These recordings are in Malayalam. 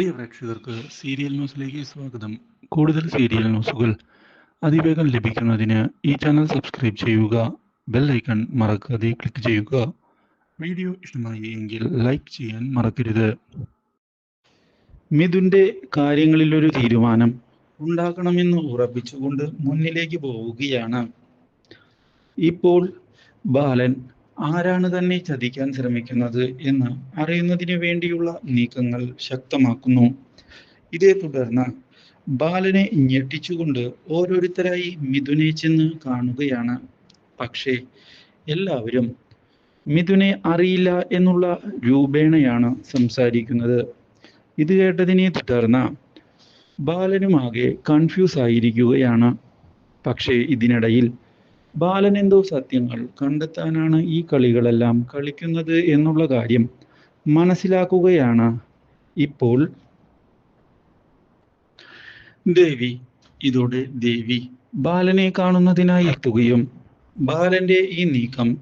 പ്രിയ പ്രേക്ഷകർക്ക് സീരിയൽ ന്യൂസിലേക്ക് സ്വാഗതം. കൂടുതൽ സീരിയൽ ന്യൂസുകൾ അതിവേഗം ലഭിക്കുന്നതിന് ഈ ചാനൽ സബ്സ്ക്രൈബ് ചെയ്യുക. ബെൽ ഐക്കൺ മറക്കാതെ ക്ലിക്ക് ചെയ്യുക. വീഡിയോ ഇഷ്ടമായി എങ്കിൽ ലൈക്ക് ചെയ്യാൻ മറക്കരുത്. മിഥുന്റെ കാര്യങ്ങളിലൊരു തീരുമാനം ഉണ്ടാക്കണമെന്ന് ഉറപ്പിച്ചുകൊണ്ട് മുന്നിലേക്ക് പോവുകയാണ്. ഇപ്പോൾ ബാലൻ ആരാണ് തന്നെ ചതിക്കാൻ ശ്രമിക്കുന്നത് എന്ന് അറിയുന്നതിന് വേണ്ടിയുള്ള നീക്കങ്ങൾ ശക്തമാക്കുന്നു. ഇതേ തുടർന്ന് ബാലനെ ഞെട്ടിച്ചുകൊണ്ട് ഓരോരുത്തരായി മിഥുനെ ചെന്ന് കാണുകയാണ്. പക്ഷേ എല്ലാവരും മിഥുനെ അറിയില്ല എന്നുള്ള രൂപേണയാണ് സംസാരിക്കുന്നത്. ഇത് കേട്ടതിനെ തുടർന്ന് ബാലനുമാകെ കൺഫ്യൂസ് ആയിരിക്കുകയാണ്. പക്ഷേ ഇതിനിടയിൽ ബാലൻ എന്തോ സത്യങ്ങൾ കണ്ടെത്താനാണ് ഈ കളികളെല്ലാം കളിക്കുന്നത് എന്നുള്ള കാര്യം മനസ്സിലാക്കുകയാണ് ഇപ്പോൾ ദേവി. ഇതോടെ ദേവി ബാലനെ കാണുന്നതിനായി എത്തുകയും ബാലന്റെ ഈ നീക്കം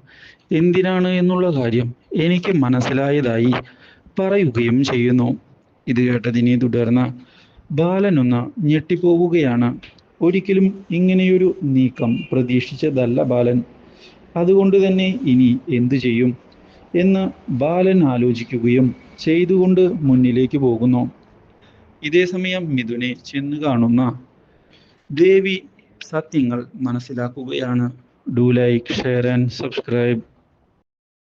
എന്തിനാണ് എന്നുള്ള കാര്യം എനിക്ക് മനസ്സിലായതായി പറയുകയും ചെയ്യുന്നു. ഇത് കേട്ടതിനെ തുടർന്ന് ബാലനൊന്ന് ഞെട്ടിപ്പോവുകയാണ്. ഒരിക്കലും ഇങ്ങനെയൊരു നീക്കം പ്രതീക്ഷിച്ചതല്ല ബാലൻ. അതുകൊണ്ട് തന്നെ ഇനി എന്തു ചെയ്യും എന്ന് ബാലൻ ആലോചിക്കുകയും ചെയ്തുകൊണ്ട് മുന്നിലേക്ക് പോകുന്നു. ഇതേ സമയം മിഥുനെ ചെന്ന് കാണുന്ന ദേവി സത്യങ്ങൾ മനസ്സിലാക്കുകയാണ്. Do like, share and subscribe.